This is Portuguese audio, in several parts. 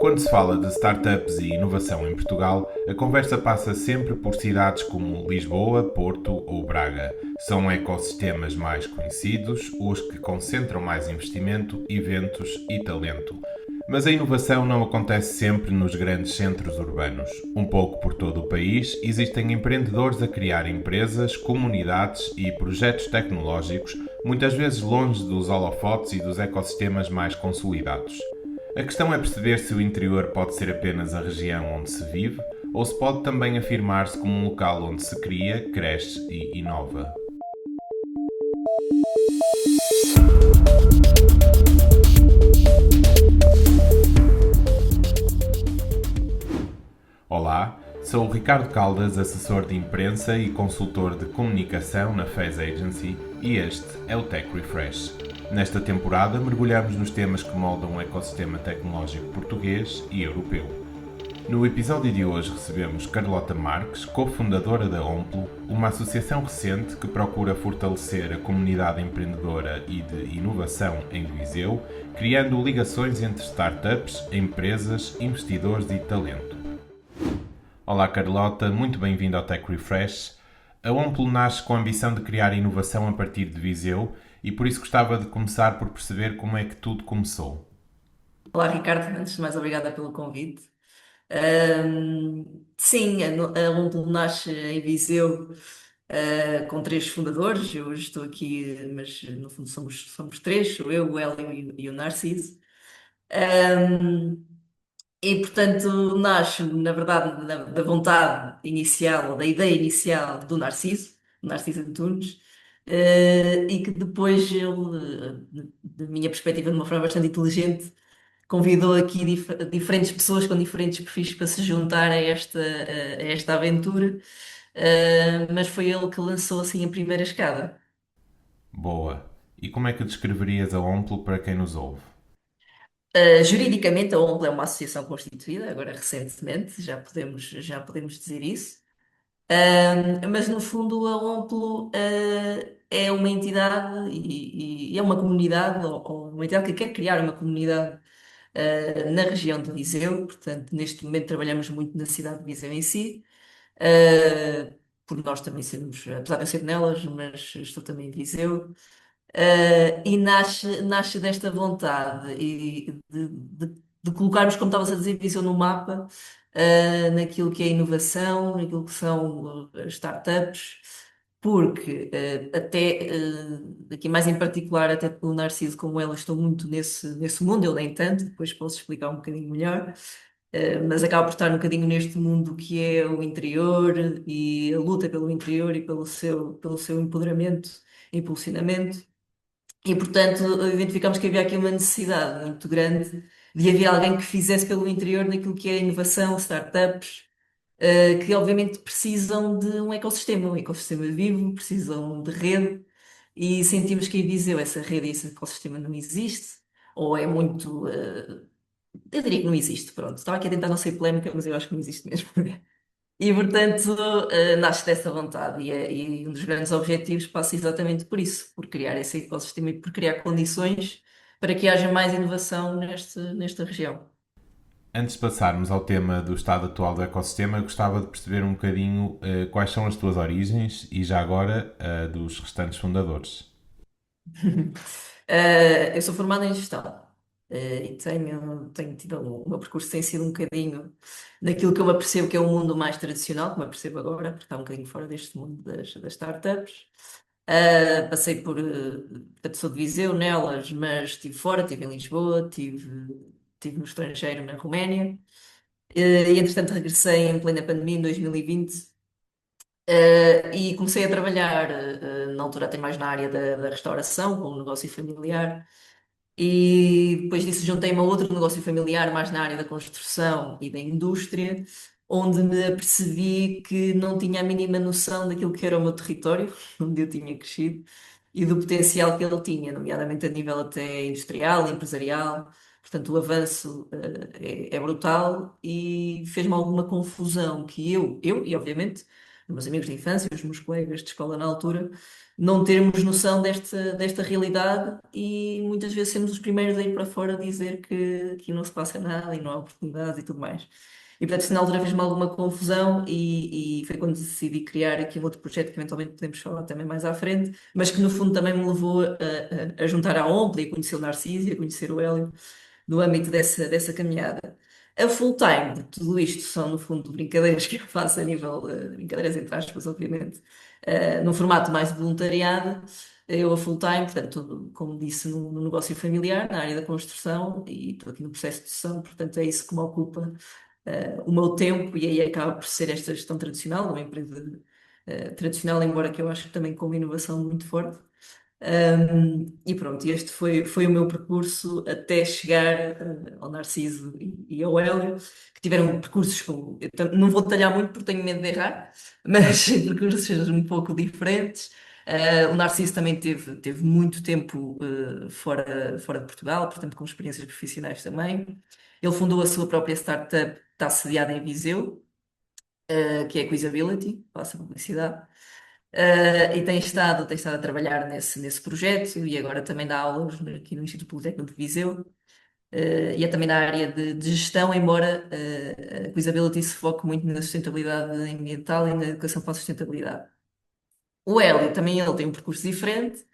Quando se fala de startups e inovação em Portugal, a conversa passa sempre por cidades como Lisboa, Porto ou Braga. São ecossistemas mais conhecidos, os que concentram mais investimento, eventos e talento. Mas a inovação não acontece sempre nos grandes centros urbanos. Um pouco por todo o país, existem empreendedores a criar empresas, comunidades e projetos tecnológicos, muitas vezes longe dos holofotes e dos ecossistemas mais consolidados. A questão é perceber se o interior pode ser apenas a região onde se vive ou se pode também afirmar-se como um local onde se cria, cresce e inova. Olá, sou o Ricardo Caldas, assessor de imprensa e consultor de comunicação na Fez Agency, e este é o Tech Refresh. Nesta temporada mergulhamos nos temas que moldam o ecossistema tecnológico português e europeu. No episódio de hoje recebemos Carlota Marques, cofundadora da Omplo, uma associação recente que procura fortalecer a comunidade empreendedora e de inovação em Viseu, criando ligações entre startups, empresas, investidores e talento. Olá Carlota, muito bem-vinda ao Tech Refresh. A Omplo nasce com a ambição de criar inovação a partir de Viseu e por isso gostava de começar por perceber como é que tudo começou. Olá, Ricardo. Antes de mais, obrigada pelo convite. Sim, a London nasce em Viseu, com três fundadores. Eu hoje estou aqui, mas no fundo somos três, sou eu, o Hélio e o Narciso. Ahm, e, portanto, nasce, na verdade, da vontade inicial, da ideia inicial do Narciso, Narciso Antunes, e que depois ele, da minha perspectiva, de uma forma bastante inteligente, convidou aqui diferentes pessoas com diferentes perfis para se juntar a esta aventura, mas foi ele que lançou assim a primeira escada. Boa. E como é que descreverias a Omplo para quem nos ouve? Juridicamente, a ONG é uma associação constituída, agora recentemente, já podemos dizer isso. Mas no fundo a OMPLO é uma entidade e é uma comunidade, ou uma entidade que quer criar uma comunidade na região de Viseu. Portanto, neste momento trabalhamos muito na cidade de Viseu em si, por nós também sermos, apesar de eu ser nelas, mas estou também em Viseu. E nasce desta vontade de colocarmos, como estavas a dizer, Viseu no mapa, naquilo que é inovação, naquilo que são as startups, porque aqui mais em particular, até pelo Narciso, como ela, estou muito nesse mundo, eu nem tanto, depois posso explicar um bocadinho melhor. Mas acaba por estar um bocadinho neste mundo que é o interior e a luta pelo interior e pelo seu empoderamento e impulsionamento. E, portanto, identificámos que havia aqui uma necessidade muito grande de haver alguém que fizesse pelo interior naquilo que é inovação, startups, que obviamente precisam de um ecossistema vivo, precisam de rede, e sentimos que em Viseu essa rede e esse ecossistema não existe, ou é muito. Eu diria que não existe, pronto. Estava aqui a tentar não ser polémica, mas eu acho que não existe mesmo. E, portanto, nasce dessa vontade e um dos grandes objetivos passa exatamente por isso, por criar esse ecossistema e por criar condições para que haja mais inovação nesta região. Antes de passarmos ao tema do estado atual do ecossistema, gostava de perceber um bocadinho quais são as tuas origens e já agora dos restantes fundadores. Eu sou formada em gestão, e tenho tido o meu percurso tem sido um bocadinho naquilo que eu me apercebo que é o mundo mais tradicional, que me apercebo agora, porque está um bocadinho fora deste mundo das startups. Passei portanto, sou de Viseu nelas, mas estive fora, estive em Lisboa, estive no estrangeiro, na Roménia. E entretanto regressei em plena pandemia em 2020. E comecei a trabalhar, na altura até mais na área da restauração, com um negócio familiar. E depois disso juntei-me a outro negócio familiar, mais na área da construção e da indústria, onde me apercebi que não tinha a mínima noção daquilo que era o meu território, onde eu tinha crescido, e do potencial que ele tinha, nomeadamente a nível até industrial, empresarial. Portanto, o avanço, é brutal e fez-me alguma confusão que eu e obviamente meus amigos de infância, os meus colegas de escola na altura, não termos noção desta realidade e muitas vezes sermos os primeiros a ir para fora dizer que aqui não se passa nada e não há oportunidades e tudo mais. E portanto, isso na altura fez-me alguma confusão e foi quando decidi criar aqui um outro projeto que eventualmente podemos falar também mais à frente, mas que no fundo também me levou a juntar à OMPLA e a conhecer o Narciso e a conhecer o Hélio no âmbito dessa caminhada. A full time de tudo isto são, no fundo, brincadeiras que eu faço a nível, brincadeiras entre aspas, obviamente, no formato mais de voluntariado. Eu a full time, portanto, como disse, no negócio familiar, na área da construção, e estou aqui no processo de sucessão, portanto, é isso que me ocupa, o meu tempo, e aí acaba por ser esta gestão tradicional, uma empresa, tradicional, embora que eu acho que também com uma inovação muito forte. E pronto, este foi o meu percurso até chegar ao Narciso e ao Hélio, que tiveram percursos não vou detalhar muito porque tenho medo de errar, mas percursos um pouco diferentes. O Narciso também teve muito tempo fora de Portugal, portanto, com experiências profissionais também. Ele fundou a sua própria startup, está sediada em Viseu, que é a Quizability, passa a publicidade. E tem estado a trabalhar nesse projeto e agora também dá aulas aqui no Instituto Politécnico de Viseu. E é também na área de gestão, embora a Quizability se foque muito na sustentabilidade ambiental e na educação para a sustentabilidade. O Hélio também ele tem um percurso diferente,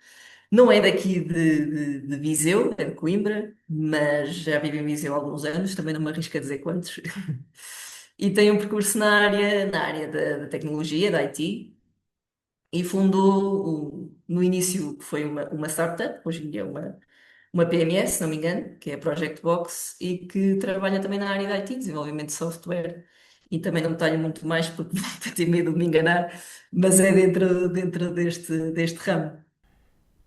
não é daqui de Viseu, é de Coimbra, mas já vive em Viseu há alguns anos, também não me arrisco a dizer quantos. E tem um percurso na área da tecnologia, da IT, e fundou no início que foi uma startup, hoje em dia é uma PMS, se não me engano, que é a Project Box, e que trabalha também na área da IT, desenvolvimento de software. E também não detalho muito mais porque tenho medo de me enganar, mas é dentro deste ramo.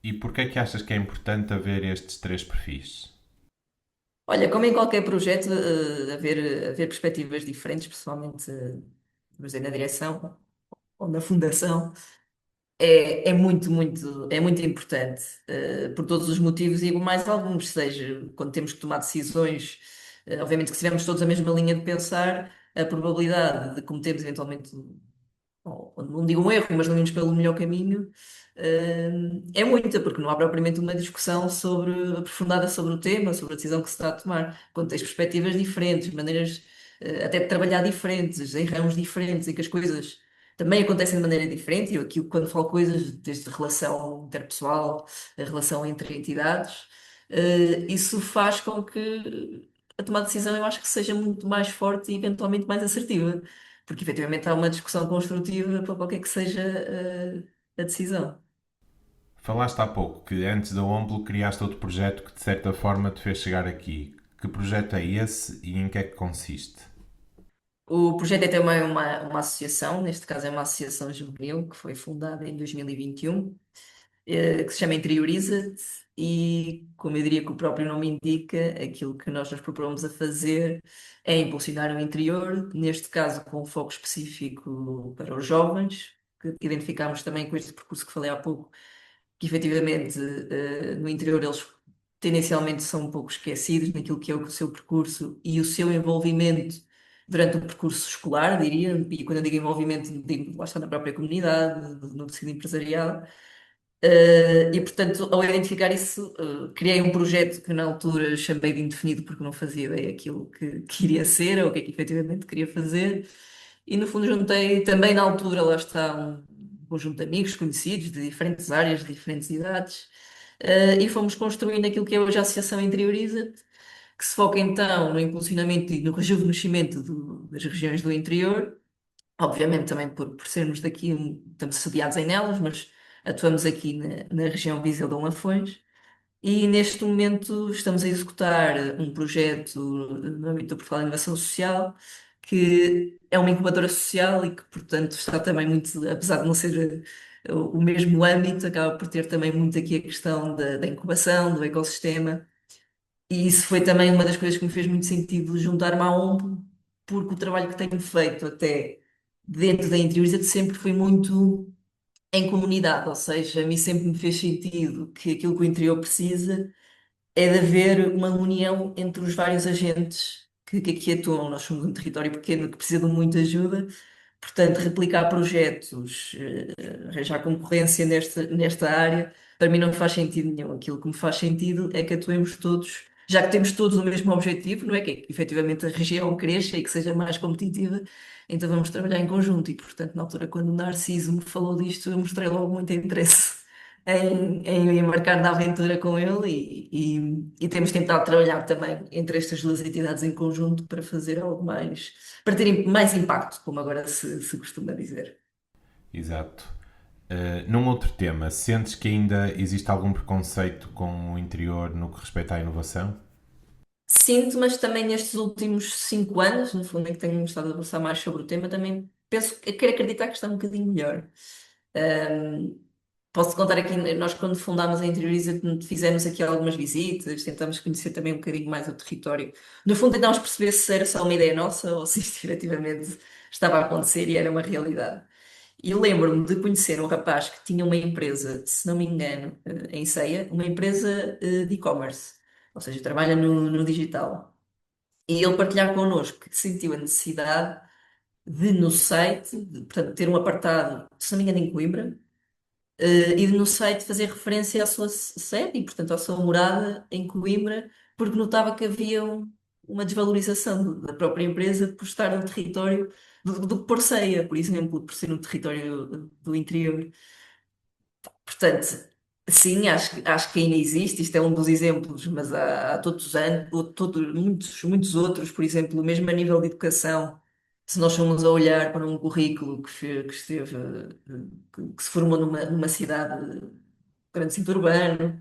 E porquê é que achas que é importante haver estes três perfis? Olha, como em qualquer projeto, haver perspectivas diferentes, pessoalmente, vamos dizer, na direção ou na fundação. É muito importante, por todos os motivos e mais alguns, seja quando temos que tomar decisões, obviamente que se tivermos todos a mesma linha de pensar, a probabilidade de cometermos eventualmente, ou não digo um erro, mas não irmos pelo melhor caminho, é muita, porque não há propriamente uma discussão aprofundada sobre o tema, sobre a decisão que se está a tomar. Quando tens perspectivas diferentes, maneiras, até de trabalhar diferentes, em ramos diferentes, em que as coisas também acontecem de maneira diferente, e eu aqui quando falo coisas desde relação interpessoal, a relação entre entidades, isso faz com que a tomada de decisão eu acho que seja muito mais forte e eventualmente mais assertiva, porque efetivamente há uma discussão construtiva para qualquer que seja a decisão. Falaste há pouco que antes da Omplo criaste outro projeto que de certa forma te fez chegar aqui. Que projeto é esse e em que é que consiste? O projeto é também uma associação, neste caso é uma associação juvenil que foi fundada em 2021, que se chama Interioriza-te e, como eu diria que o próprio nome indica, aquilo que nós nos propomos a fazer é impulsionar o interior, neste caso com um foco específico para os jovens, que identificámos também com este percurso que falei há pouco, que efetivamente no interior eles tendencialmente são um pouco esquecidos naquilo que é o seu percurso e o seu envolvimento durante o percurso escolar, diria, e quando eu digo envolvimento, digo lá está na própria comunidade, no tecido empresarial. E portanto, ao identificar isso, criei um projeto que na altura chamei de indefinido porque não fazia ideia aquilo que iria ser ou o que é que efetivamente queria fazer. E no fundo juntei também na altura, lá está, um conjunto de amigos conhecidos de diferentes áreas, de diferentes idades, e fomos construindo aquilo que é hoje a Associação Interioriza, que se foca então no impulsionamento e no rejuvenescimento das regiões do interior. Obviamente também por sermos daqui, estamos sediados em Nelas, mas atuamos aqui na região Viseu de Lafões. E neste momento estamos a executar um projeto no âmbito do Portugal de Inovação Social, que é uma incubadora social e que, portanto, está também muito, apesar de não ser o mesmo âmbito, acaba por ter também muito aqui a questão da incubação, do ecossistema. E isso foi também uma das coisas que me fez muito sentido juntar-me à OMP, porque o trabalho que tenho feito até dentro da Interioriza sempre foi muito em comunidade, ou seja, a mim sempre me fez sentido que aquilo que o interior precisa é de haver uma união entre os vários agentes que aqui atuam. Nós somos um território pequeno que precisa de muita ajuda, Portanto, replicar projetos, arranjar concorrência nesta área, para mim não faz sentido nenhum. Aquilo que me faz sentido é que atuemos todos, já que temos todos o mesmo objetivo, não é? Que efetivamente a região cresça e que seja mais competitiva, então vamos trabalhar em conjunto. E, portanto, na altura, quando o Narciso me falou disto, eu mostrei logo muito interesse em embarcar na aventura com ele e temos tentado trabalhar também entre estas duas entidades em conjunto para fazer algo mais para terem mais impacto, como agora se costuma dizer. Exato. Num outro tema, sentes que ainda existe algum preconceito com o interior no que respeita à inovação? Sinto, mas também nestes últimos 5 anos, no fundo, em que tenho estado a conversar mais sobre o tema, também penso, quero acreditar que está um bocadinho melhor. Ahm, Posso contar aqui, nós quando fundámos a Interioriza, fizemos aqui algumas visitas, tentamos conhecer também um bocadinho mais o território. No fundo, tentámos perceber se era só uma ideia nossa ou se isto efetivamente estava a acontecer e era uma realidade. E lembro-me de conhecer um rapaz que tinha uma empresa, se não me engano, em Ceia, uma empresa de e-commerce, ou seja, trabalha no digital. E ele partilhar connosco que sentiu a necessidade de, no site, portanto, ter um apartado, se não me engano, em Coimbra, e de no site fazer referência à sua sede e, portanto, à sua morada em Coimbra, porque notava que havia uma desvalorização da própria empresa por estar no território do que por Ceia, por exemplo, por ser no território do interior. Portanto, sim, acho que ainda existe, isto é um dos exemplos, mas há todos os anos, muitos outros, por exemplo, mesmo a nível de educação, se nós formos a olhar para um currículo que esteve, que se formou numa cidade, grande centro urbano,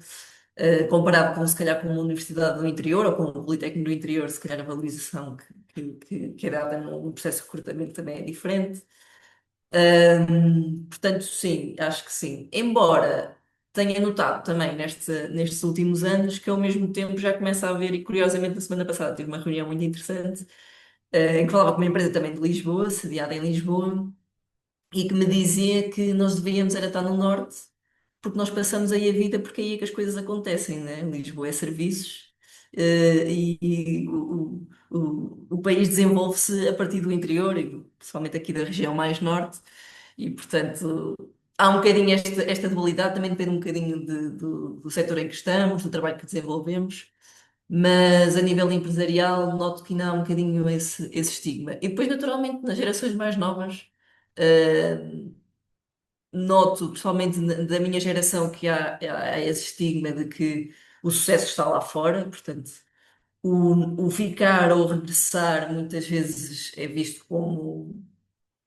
comparado com, se calhar, com uma universidade do interior ou com um politécnico do interior, se calhar a valorização que é dada no processo de recrutamento também é diferente. Portanto, sim, acho que sim. Embora tenha notado também nestes últimos anos que ao mesmo tempo já começa a haver, e curiosamente na semana passada tive uma reunião muito interessante, em que falava com uma empresa também de Lisboa, sediada em Lisboa, e que me dizia que nós devíamos era estar no norte, porque nós passamos aí a vida, porque aí é que as coisas acontecem, né? Lisboa é serviços, e o país desenvolve-se a partir do interior, e principalmente aqui da região mais norte, e portanto há um bocadinho esta dualidade, também depende um bocadinho do setor em que estamos, do trabalho que desenvolvemos. Mas a nível empresarial, noto que ainda há um bocadinho esse estigma. E depois, naturalmente, nas gerações mais novas, eh, noto, principalmente da minha geração, que há esse estigma de que o sucesso está lá fora, portanto, o ficar ou regressar muitas vezes é visto como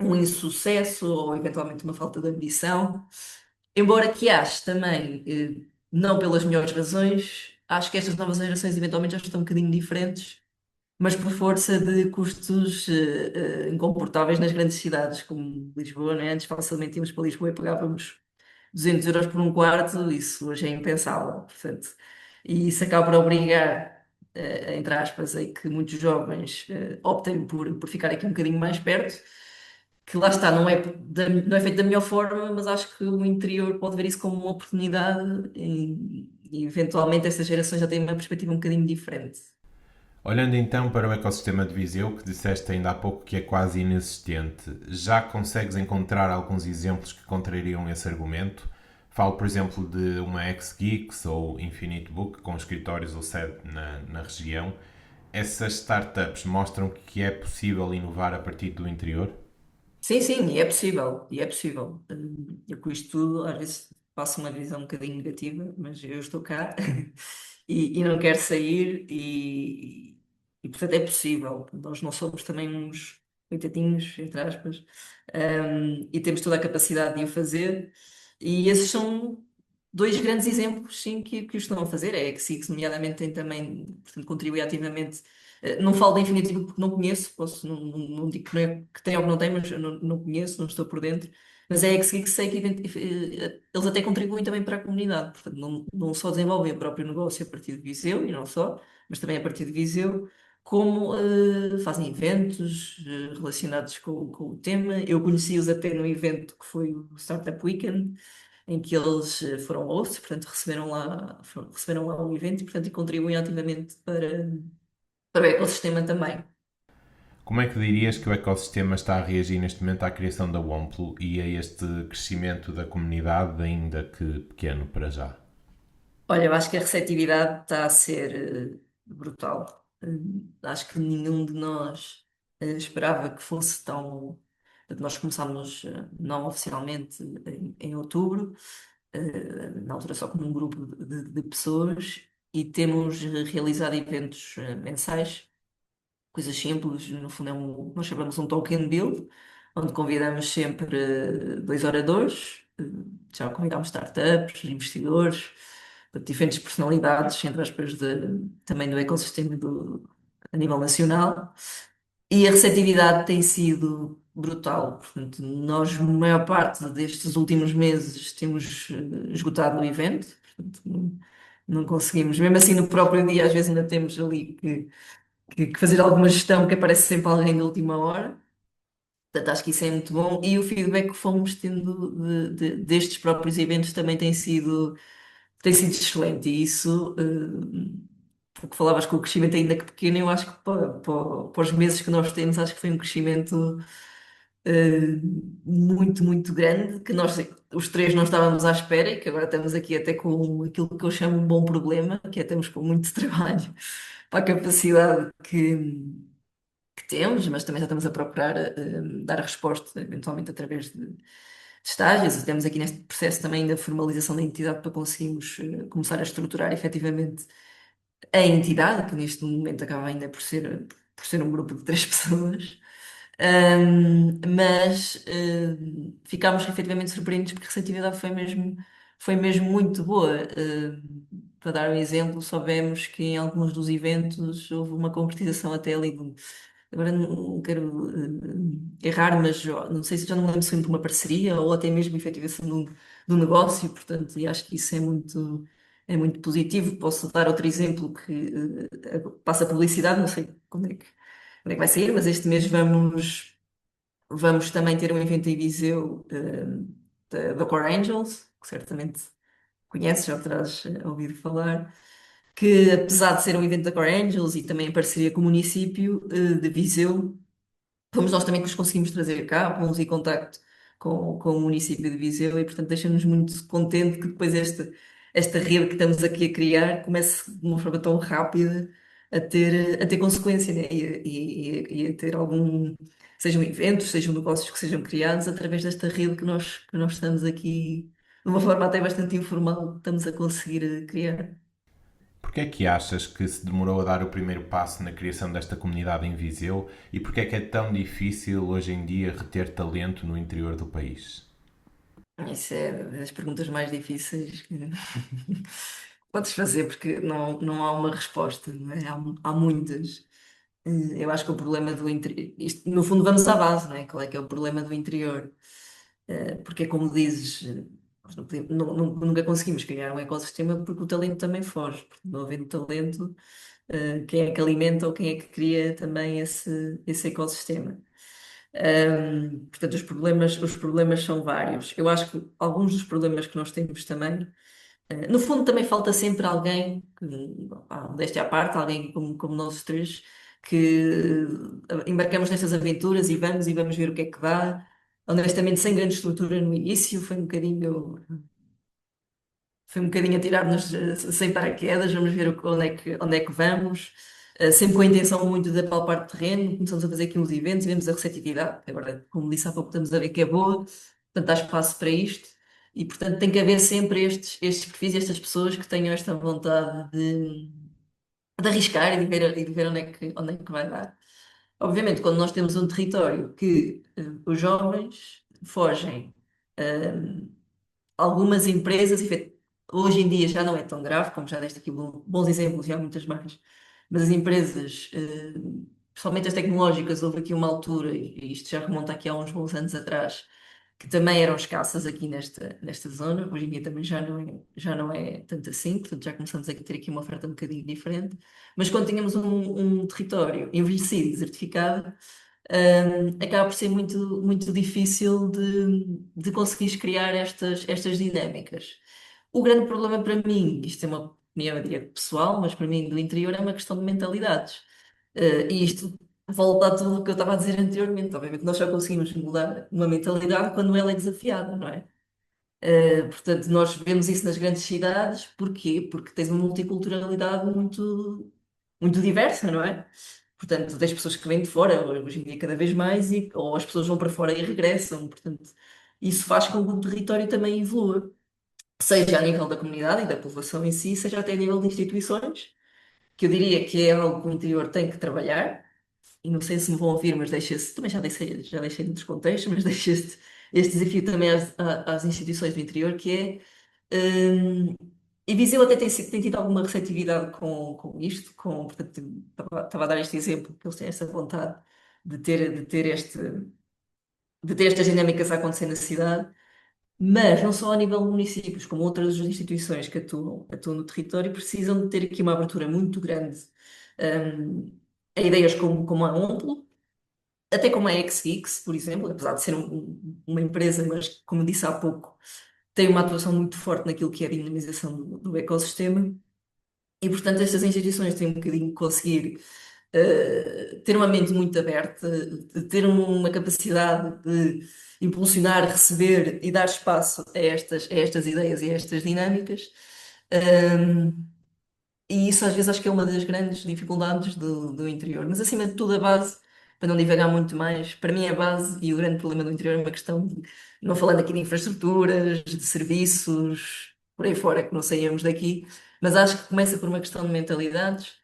um insucesso ou eventualmente uma falta de ambição. Embora que acho também, não pelas melhores razões, acho que estas novas gerações eventualmente já estão um bocadinho diferentes, mas por força de custos incomportáveis nas grandes cidades, como Lisboa, né? Antes facilmente íamos para Lisboa e pagávamos 200 euros por um quarto, isso hoje é impensável, portanto, e isso acaba por obrigar, entre aspas, a que muitos jovens optem por ficar aqui um bocadinho mais perto, que lá está, não é feito da melhor forma, mas acho que o interior pode ver isso como uma oportunidade e eventualmente estas gerações já têm uma perspectiva um bocadinho diferente. Olhando então para o ecossistema de Viseu, que disseste ainda há pouco que é quase inexistente, já consegues encontrar alguns exemplos que contrariam esse argumento? Falo, por exemplo, de uma X-Geeks ou Infinite Book, com escritórios ou sede na região. Essas startups mostram que é possível inovar a partir do interior? Sim, sim, e é possível, e é possível. Eu com isto tudo, às vezes passo uma visão um bocadinho negativa, mas eu estou cá e não quero sair e portanto é possível. Nós não somos também uns coitadinhos, entre aspas, e temos toda a capacidade de o fazer. E esses são dois grandes exemplos, sim, que o estão a fazer. É que SIX, nomeadamente, tem também, portanto, contribui ativamente. Não falo da Infinitivo porque não conheço, não digo que, que tem ou que não tem, mas eu não conheço, não estou por dentro. Mas é que sei que eles até contribuem também para a comunidade, portanto, não só desenvolvem o próprio negócio a partir de Viseu, e não só, mas também a partir de Viseu, como fazem eventos relacionados com o tema. Eu conheci-os até no evento que foi o Startup Weekend, em que eles foram hosts, portanto, receberam lá um evento e, portanto, e contribuem ativamente para o ecossistema também. Como é que dirias que o ecossistema está a reagir neste momento à criação da Womplo e a este crescimento da comunidade, ainda que pequeno para já? Olha, eu acho que a receptividade está a ser brutal. Acho que nenhum de nós esperava que fosse tão. Nós começámos não oficialmente em outubro, na altura só como um grupo de pessoas, e temos realizado eventos mensais, coisas simples, no fundo nós chamamos um token build, onde convidamos sempre dois oradores, já convidámos startups, investidores, portanto, diferentes personalidades, entre aspas, também do ecossistema a nível nacional, e a receptividade tem sido brutal. Portanto, nós, na maior parte destes últimos meses, temos esgotado o evento, portanto, não conseguimos, mesmo assim no próprio dia, às vezes ainda temos ali que fazer alguma gestão que aparece sempre alguém na última hora. Portanto, acho que isso é muito bom. E o feedback que fomos tendo destes próprios eventos também tem sido excelente. E isso, porque falavas que o crescimento ainda que pequeno, eu acho que para os meses que nós temos, acho que foi um crescimento eh, muito, muito grande, que nós, os três, não estávamos à espera e que agora estamos aqui até com aquilo que eu chamo um bom problema, que é estamos com muito trabalho para a capacidade que temos, mas também já estamos a procurar dar a resposta, eventualmente através de estágios. Estamos aqui neste processo também da formalização da entidade para conseguirmos começar a estruturar efetivamente a entidade, que neste momento acaba ainda por ser um grupo de três pessoas. Mas ficámos efetivamente surpreendidos porque a receptividade foi mesmo muito boa. Para dar um exemplo, soubemos que em alguns dos eventos houve uma concretização até ali agora não quero errar, mas ó, não sei se já não me lembro se foi por uma parceria ou até mesmo efetivação do negócio, portanto, e acho que isso é muito positivo. Posso dar outro exemplo que passa publicidade, não sei quando é que vai sair, mas este mês vamos também ter um evento em Viseu da Core Angels, que certamente conheces, já terás ouvido falar, que apesar de ser um evento da Core Angels e também em parceria com o município de Viseu, fomos nós também que os conseguimos trazer cá, pomos em contacto com o município de Viseu e, portanto, deixa-nos muito contente que depois esta rede que estamos aqui a criar comece de uma forma tão rápida a ter consequência, né? E a ter sejam eventos, sejam negócios que sejam criados através desta rede que nós estamos aqui, de uma forma até bastante informal, estamos a conseguir criar. Porquê é que achas que se demorou a dar o primeiro passo na criação desta comunidade em Viseu e porquê é que é tão difícil hoje em dia reter talento no interior do país? Isso é das perguntas mais difíceis que podes fazer, porque não há uma resposta, não é? Há muitas. Eu acho que o problema do interior. Isto, no fundo, vamos à base, não é? Qual é que é o problema do interior? Porque é como dizes, nós nunca conseguimos criar um ecossistema porque o talento também foge. Porque não havendo talento, quem é que alimenta ou quem é que cria também esse ecossistema? Portanto, os problemas são vários. Eu acho que alguns dos problemas que nós temos também, no fundo, também falta sempre alguém, modéstia à parte, alguém como nós três, que embarcamos nestas aventuras e vamos ver o que é que dá. Honestamente, sem grande estrutura no início, foi um bocadinho a tirar-nos sem paraquedas, vamos ver onde é que vamos. Sempre com a intenção muito de apalpar terreno, começamos a fazer aqui uns eventos e vemos a receptividade. Agora, como disse há pouco, estamos a ver que é boa, portanto há espaço para isto e, portanto, tem que haver sempre estes perfis e estas pessoas que tenham esta vontade de arriscar e de ver onde é que vai dar. Obviamente, quando nós temos um território que os jovens fogem. eh, Algumas empresas, hoje em dia já não é tão grave, como já deste aqui bons exemplos e há muitas mais, mas as empresas, principalmente as tecnológicas, houve aqui uma altura, e isto já remonta aqui a uns bons anos atrás, que também eram escassas aqui nesta zona, hoje em dia também já não é tanto assim, portanto já começamos a ter aqui uma oferta um bocadinho diferente, mas quando tínhamos um território envelhecido e desertificado, acaba por ser muito, muito difícil de conseguires criar estas dinâmicas. O grande problema para mim, isto é uma opinião, eu diria, pessoal, mas para mim do interior é uma questão de mentalidades. E isto volta a tudo o que eu estava a dizer anteriormente. Obviamente, nós só conseguimos mudar uma mentalidade quando ela é desafiada, não é? Portanto, nós vemos isso nas grandes cidades, porquê? Porque tens uma multiculturalidade muito diversa, não é? Portanto, tens pessoas que vêm de fora, hoje em dia cada vez mais, ou as pessoas vão para fora e regressam. Portanto, isso faz com que o território também evolua, seja a nível da comunidade e da população em si, seja até a nível de instituições, que eu diria que é algo que o interior tem que trabalhar. E não sei se me vão ouvir, mas deixo esse, também já deixei noutros contextos, mas deixo este desafio também às instituições do interior, que é, e Viseu até tem tido alguma receptividade com isto, portanto, estava a dar este exemplo, que eles têm essa vontade de ter estas dinâmicas a acontecer na cidade, mas não só a nível de municípios, como outras instituições que atuam no território, precisam de ter aqui uma abertura muito grande, a ideias como a OMPLO, até como a XGeeks, por exemplo, apesar de ser uma empresa, mas como disse há pouco, tem uma atuação muito forte naquilo que é a dinamização do ecossistema, e portanto estas instituições têm um bocadinho que conseguir ter uma mente muito aberta, de ter uma capacidade de impulsionar, receber e dar espaço a estas ideias e a estas dinâmicas. E isso às vezes acho que é uma das grandes dificuldades do interior. Mas acima de tudo a base, para não divagar muito mais, para mim a base e o grande problema do interior é uma questão de, não falando aqui de infraestruturas, de serviços, por aí fora que não saímos daqui, mas acho que começa por uma questão de mentalidades,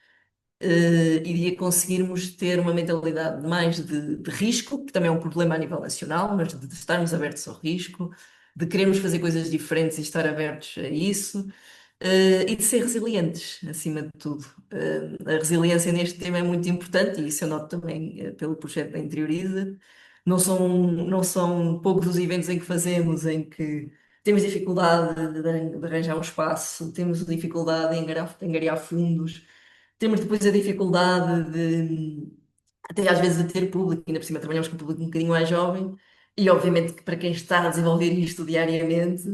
iria conseguirmos ter uma mentalidade mais de risco, que também é um problema a nível nacional, mas de estarmos abertos ao risco, de querermos fazer coisas diferentes e estar abertos a isso, e de ser resilientes, acima de tudo. A resiliência neste tema é muito importante, e isso eu noto também, pelo projeto da Interioriza. Não são poucos os eventos em que fazemos, em que temos dificuldade de arranjar um espaço, temos dificuldade em angariar fundos, temos depois a dificuldade até às vezes, de ter público, ainda por cima trabalhamos com um público um bocadinho mais jovem, e obviamente que para quem está a desenvolver isto diariamente,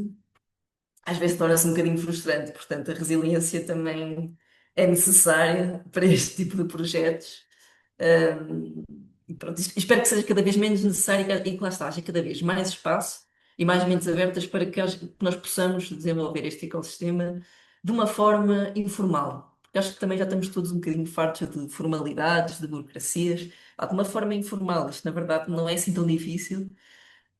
às vezes torna-se um bocadinho frustrante. Portanto, a resiliência também é necessária para este tipo de projetos. E pronto, espero que seja cada vez menos necessário e que lá está, haja cada vez mais espaço e mais mentes abertas para que nós possamos desenvolver este ecossistema de uma forma informal. Porque acho que também já estamos todos um bocadinho fartos de formalidades, de burocracias. De uma forma informal, isto na verdade não é assim tão difícil.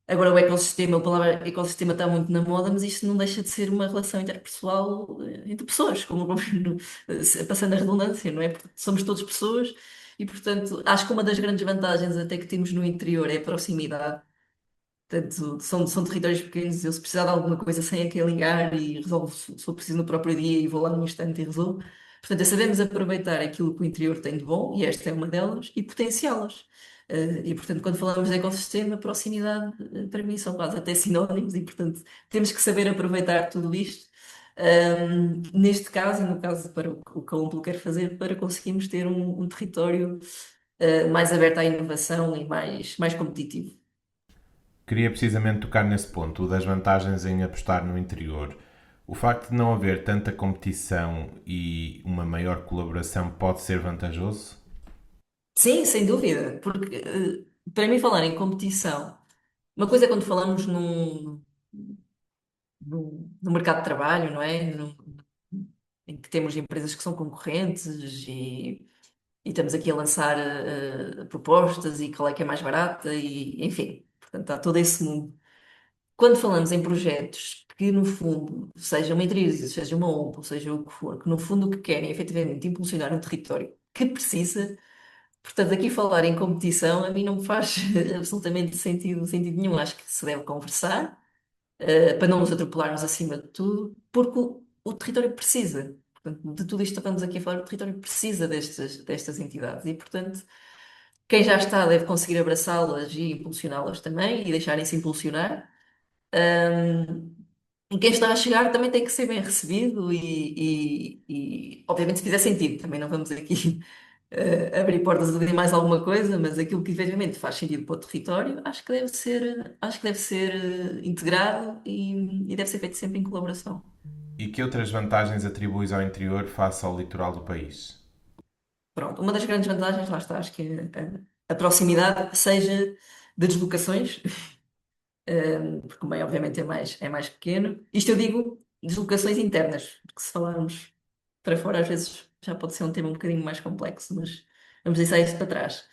Agora, o ecossistema, a palavra ecossistema está muito na moda, mas isto não deixa de ser uma relação interpessoal, entre pessoas, passando a redundância, não é? Porque somos todos pessoas e, portanto, acho que uma das grandes vantagens até que temos no interior é a proximidade. Portanto, são territórios pequenos, eu se precisar de alguma coisa sem a quem ligar e resolvo se for preciso no próprio dia e vou lá num instante e resolvo. Portanto, é sabermos aproveitar aquilo que o interior tem de bom, e esta é uma delas, e potenciá-las. E, portanto, quando falamos de ecossistema, proximidade, para mim, são quase até sinónimos, e, portanto, temos que saber aproveitar tudo isto. Neste caso, e no caso para o que a Umplo quer fazer, para conseguirmos ter um território mais aberto à inovação e mais competitivo. Queria precisamente tocar nesse ponto, o das vantagens em apostar no interior. O facto de não haver tanta competição e uma maior colaboração pode ser vantajoso? Sim, sem dúvida, porque para mim falar em competição, uma coisa é quando falamos no mercado de trabalho, não é? Em que temos empresas que são concorrentes e estamos aqui a lançar propostas e qual é que é mais barata e enfim, portanto há todo esse mundo. Quando falamos em projetos que no fundo, seja uma Intrinsys, seja uma OMP, seja o que for, que no fundo o que querem é efetivamente impulsionar um território que precisa. Portanto, aqui falar em competição a mim não me faz absolutamente sentido nenhum. Acho que se deve conversar, para não nos atropelarmos acima de tudo, porque o território precisa. Portanto, de tudo isto que estamos aqui a falar, o território precisa destas entidades e, portanto, quem já está deve conseguir abraçá-las e impulsioná-las também e deixarem-se impulsionar. E quem está a chegar também tem que ser bem recebido obviamente, se fizer sentido, também não vamos aqui abrir portas a mais alguma coisa, mas aquilo que efetivamente faz sentido para o território, acho que deve ser integrado e deve ser feito sempre em colaboração. E que outras vantagens atribuis ao interior face ao litoral do país? Pronto, uma das grandes vantagens, lá está, acho que é a proximidade, seja de deslocações, porque o meio obviamente é mais pequeno. Isto eu digo deslocações internas, porque se falarmos para fora às vezes já pode ser um tema um bocadinho mais complexo, mas vamos deixar isso para trás.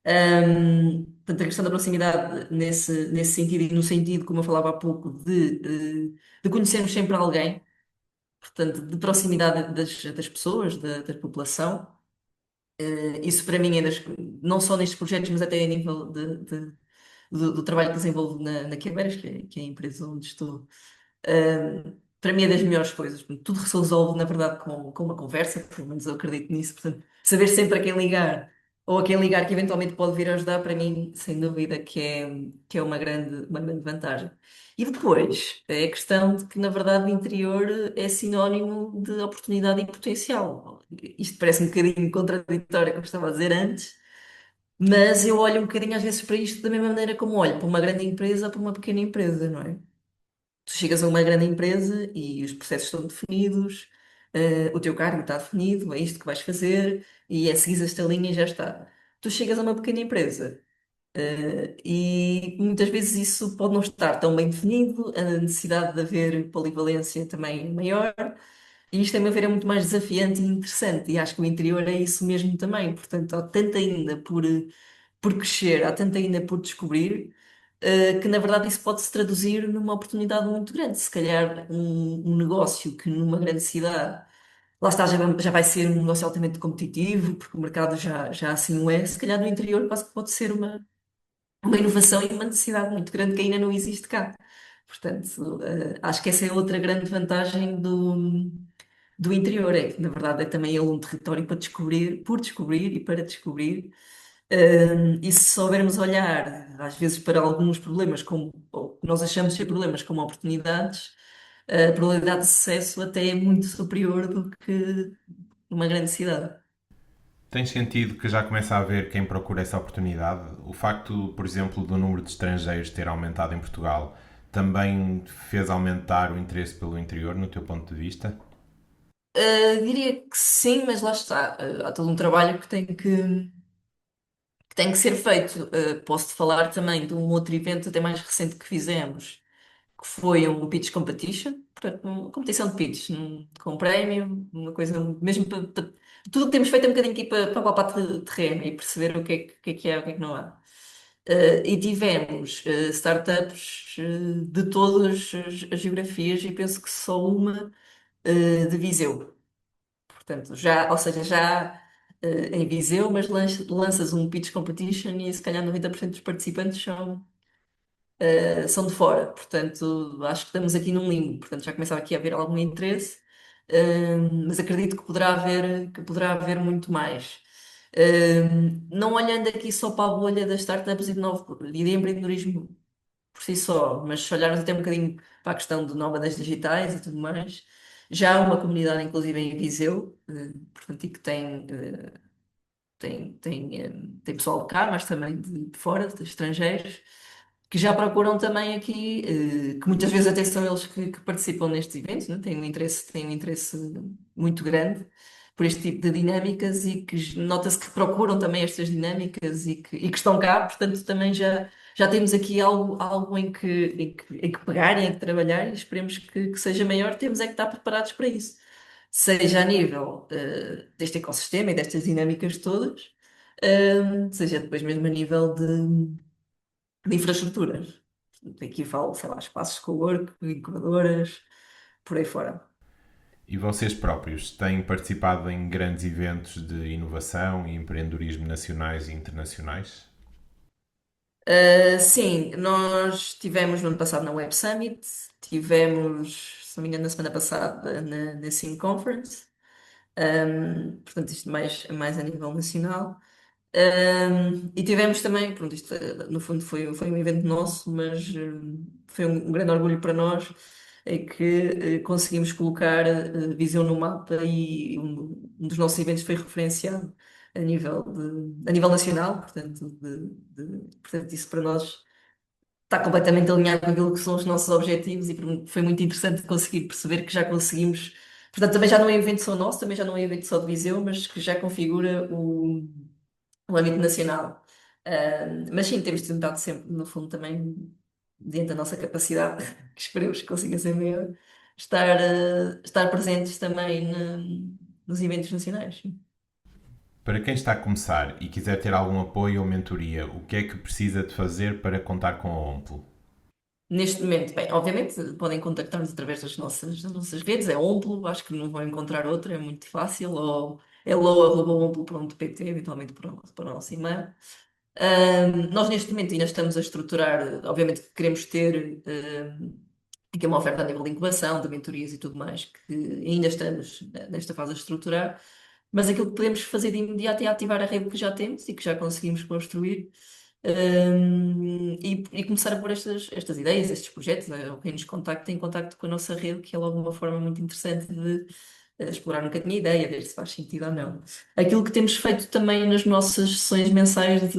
Portanto, a questão da proximidade nesse sentido e no sentido, como eu falava há pouco, de conhecermos sempre alguém, portanto, de proximidade das pessoas, da população. Isso para mim não só nestes projetos, mas até a nível do trabalho que desenvolvo na Quebeiras, que é a empresa onde estou. Para mim é das melhores coisas. Tudo se resolve, na verdade, com uma conversa, pelo menos eu acredito nisso. Portanto, saber sempre a quem ligar, ou a quem ligar que eventualmente pode vir a ajudar, para mim, sem dúvida, que é uma grande vantagem. E depois, é a questão de que, na verdade, o interior é sinónimo de oportunidade e potencial. Isto parece um bocadinho contraditório, como estava a dizer antes, mas eu olho um bocadinho às vezes para isto da mesma maneira como olho para uma grande empresa ou para uma pequena empresa, não é? Tu chegas a uma grande empresa e os processos estão definidos, o teu cargo está definido, é isto que vais fazer e é seguir esta linha e já está. Tu chegas a uma pequena empresa, e muitas vezes isso pode não estar tão bem definido, a necessidade de haver polivalência também é maior, e isto, a meu ver, é muito mais desafiante e interessante, e acho que o interior é isso mesmo também. Portanto, há tanto ainda por crescer, há tanto ainda por descobrir, que na verdade isso pode se traduzir numa oportunidade muito grande. Se calhar um negócio que numa grande cidade, lá está, já vai ser um negócio altamente competitivo, porque o mercado já assim o é, se calhar no interior quase que pode ser uma inovação e uma necessidade muito grande que ainda não existe cá. Portanto, acho que essa é outra grande vantagem do interior, é que na verdade é também ele um território para descobrir, por descobrir e para descobrir. E se soubermos olhar, às vezes, para alguns problemas, como ou que nós achamos ser problemas como oportunidades, a probabilidade de sucesso até é muito superior do que numa grande cidade. Tem sentido que já começa a haver quem procura essa oportunidade? O facto, por exemplo, do número de estrangeiros ter aumentado em Portugal também fez aumentar o interesse pelo interior, no teu ponto de vista? Diria que sim, mas lá está. Há todo um trabalho que tem que ser feito. Posso-te falar também de um outro evento até mais recente que fizemos, que foi um pitch competition, portanto, uma competição de pitch, com prémio, uma coisa mesmo tudo o que temos feito é um bocadinho aqui para palpar terreno e perceber o que é que não há. E tivemos startups de todas as geografias e penso que só uma de Viseu. Portanto, ou seja, já em Viseu, mas lanças um pitch competition e se calhar 90% dos participantes são de fora, portanto, acho que estamos aqui num limbo, portanto, já começava aqui a haver algum interesse, mas acredito que poderá haver muito mais. Não olhando aqui só para a bolha das startups e de empreendedorismo por si só, mas se olharmos até um bocadinho para a questão de nómadas digitais e tudo mais, já há uma comunidade, inclusive em Viseu, portanto, e que tem pessoal de cá, mas também de fora, de estrangeiros, que já procuram também aqui, que muitas vezes até são eles que participam nestes eventos, né? Têm um interesse muito grande por este tipo de dinâmicas e que nota-se que procuram também estas dinâmicas e que estão cá, portanto também já temos aqui algo em que pegar e em que trabalhar e esperemos que seja maior, temos é que estar preparados para isso. Seja a nível deste ecossistema e destas dinâmicas todas, seja depois mesmo a nível de infraestruturas. Aqui falo, sei lá, espaços de cowork, incubadoras, por aí fora. E vocês próprios têm participado em grandes eventos de inovação e empreendedorismo nacionais e internacionais? Sim, nós tivemos no ano passado na Web Summit, tivemos, se não me engano, na semana passada na Sim Conference, portanto, isto mais a nível nacional. E tivemos também, pronto, isto no fundo foi um evento nosso, mas foi um grande orgulho para nós, é que conseguimos colocar Viseu no mapa e um dos nossos eventos foi referenciado a nível nacional, portanto, portanto, isso para nós está completamente alinhado com aquilo que são os nossos objetivos e foi muito interessante conseguir perceber que já conseguimos Portanto, também já não é evento só nosso, também já não é evento só de Viseu, mas que já configura o âmbito nacional. Mas sim, temos tentado sempre, no fundo, também, dentro da nossa capacidade, que esperemos que consiga ser maior, estar presentes também nos eventos nacionais. Para quem está a começar e quiser ter algum apoio ou mentoria, o que é que precisa de fazer para contar com a OMPLO? Neste momento, bem, obviamente podem contactar-nos através das nossas redes, é Omplo, acho que não vão encontrar outra, é muito fácil, ou hello@omplo.pt, eventualmente para o nosso e-mail. Nós neste momento ainda estamos a estruturar, obviamente que queremos ter aqui uma oferta a nível de incubação, de mentorias e tudo mais, que ainda estamos nesta fase a estruturar, mas aquilo que podemos fazer de imediato é ativar a rede que já temos e que já conseguimos construir e começar a pôr estas ideias, estes projetos, ou quem nos contacta em contacto com a nossa rede, que é logo uma forma muito interessante de explorar um bocadinho a ideia, ver se faz sentido ou não. Aquilo que temos feito também nas nossas sessões mensais que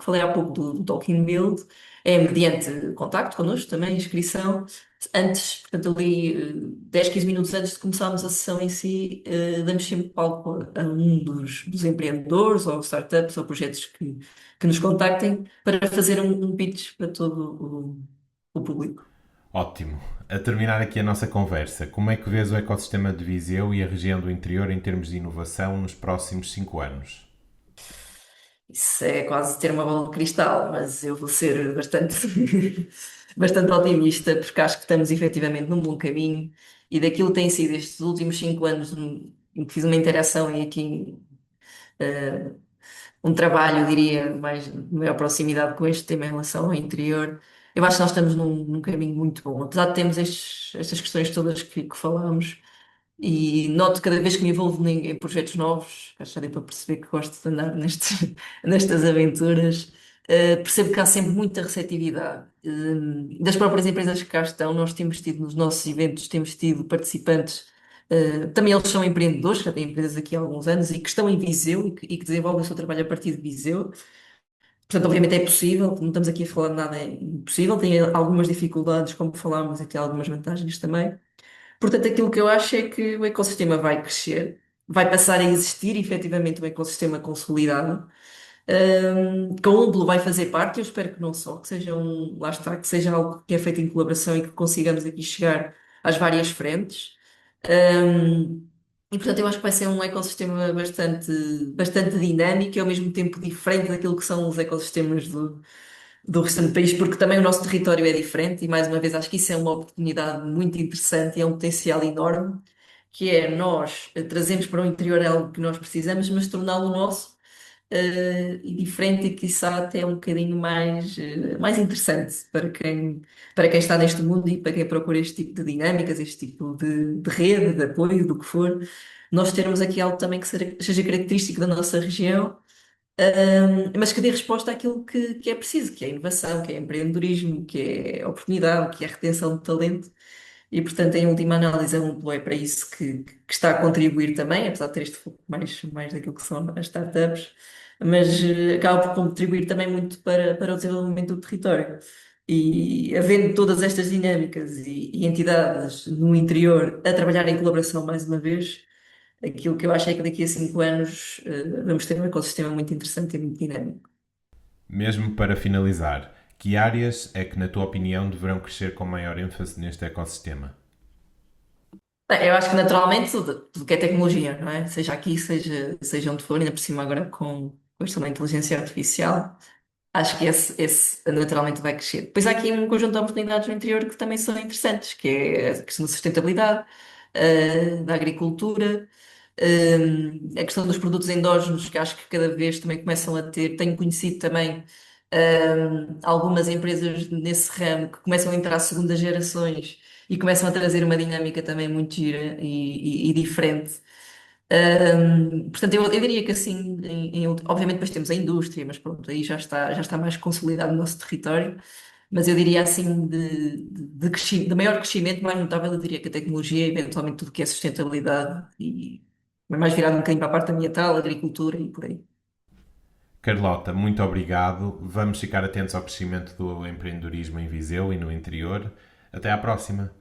falei há pouco do Talking Build, é mediante contacto connosco também, inscrição. Antes, portanto, ali 10, 15 minutos antes de começarmos a sessão em si, damos sempre palco a um dos empreendedores ou startups ou projetos que nos contactem para fazer um pitch para todo o público. Ótimo. A terminar aqui a nossa conversa, como é que vês o ecossistema de Viseu e a região do interior em termos de inovação nos próximos 5 anos? Isso é quase ter uma bola de cristal, mas eu vou ser bastante, bastante otimista, porque acho que estamos efetivamente num bom caminho e daquilo que tem sido estes últimos 5 anos em que fiz uma interação e aqui um trabalho, eu diria, mais de maior proximidade com este tema em relação ao interior. Eu acho que nós estamos num caminho muito bom. Apesar de termos estas questões todas que falámos, e noto cada vez que me envolvo em projetos novos, acho que já deu para perceber que gosto de andar nestas aventuras, percebo que há sempre muita receptividade. Das próprias empresas que cá estão, nós temos tido nos nossos eventos, temos tido participantes, também eles são empreendedores, já têm empresas aqui há alguns anos e que estão em Viseu e que desenvolvem o seu trabalho a partir de Viseu. Portanto, obviamente é possível, não estamos aqui a falar de nada impossível, tem algumas dificuldades, como falámos, e tem algumas vantagens também. Portanto, aquilo que eu acho é que o ecossistema vai crescer, vai passar a existir efetivamente um ecossistema consolidado. Que a Umblo vai fazer parte, eu espero que não só, que seja lá está, que seja algo que é feito em colaboração e que consigamos aqui chegar às várias frentes. Um, e portanto, eu acho que vai ser um ecossistema bastante dinâmico e ao mesmo tempo diferente daquilo que são os ecossistemas do restante do país, porque também o nosso território é diferente e, mais uma vez, acho que isso é uma oportunidade muito interessante e é um potencial enorme, que é nós trazemos para o interior algo que nós precisamos, mas torná-lo nosso e diferente e, quiçá, até um bocadinho mais interessante para quem está neste mundo e para quem procura este tipo de dinâmicas, este tipo de rede, de apoio, do que for. Nós termos aqui algo também que seja característico da nossa região, mas que dê resposta àquilo que é preciso, que é inovação, que é empreendedorismo, que é oportunidade, que é retenção de talento. E, portanto, em última análise, a Umplo é para isso que está a contribuir também, apesar de ter este foco mais daquilo que são as startups, mas acaba por contribuir também muito para o desenvolvimento do território. E havendo todas estas dinâmicas e entidades no interior a trabalhar em colaboração mais uma vez, aquilo que eu acho é que daqui a 5 anos vamos ter um ecossistema muito interessante e muito dinâmico. Mesmo para finalizar, que áreas é que, na tua opinião, deverão crescer com maior ênfase neste ecossistema? Bem, eu acho que naturalmente tudo que é tecnologia, não é? Seja aqui, seja onde for, ainda por cima agora com esta inteligência artificial, acho que esse naturalmente vai crescer. Depois há aqui um conjunto de oportunidades no interior que também são interessantes, que é a questão da sustentabilidade, da agricultura, a questão dos produtos endógenos, que acho que cada vez também começam a ter. Tenho conhecido também algumas empresas nesse ramo que começam a entrar segundas gerações e começam a trazer uma dinâmica também muito gira e diferente. Portanto, eu diria que assim, obviamente depois temos a indústria, mas pronto, aí já está mais consolidado o nosso território. Mas eu diria assim, de maior crescimento, mais notável, eu diria que a tecnologia, eventualmente tudo que é sustentabilidade e mais virado um bocadinho para a parte ambiental, agricultura e por aí. Carlota, muito obrigado. Vamos ficar atentos ao crescimento do empreendedorismo em Viseu e no interior. Até à próxima!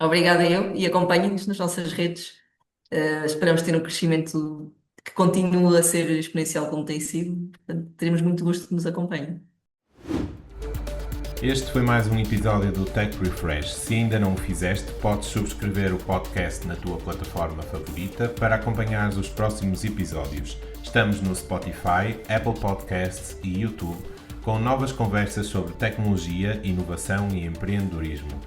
Obrigada eu e acompanhem-nos nas nossas redes. Esperamos ter um crescimento que continue a ser exponencial como tem sido. Portanto, teremos muito gosto que nos acompanhem. Este foi mais um episódio do Tech Refresh. Se ainda não o fizeste, podes subscrever o podcast na tua plataforma favorita para acompanhar os próximos episódios. Estamos no Spotify, Apple Podcasts e YouTube, com novas conversas sobre tecnologia, inovação e empreendedorismo.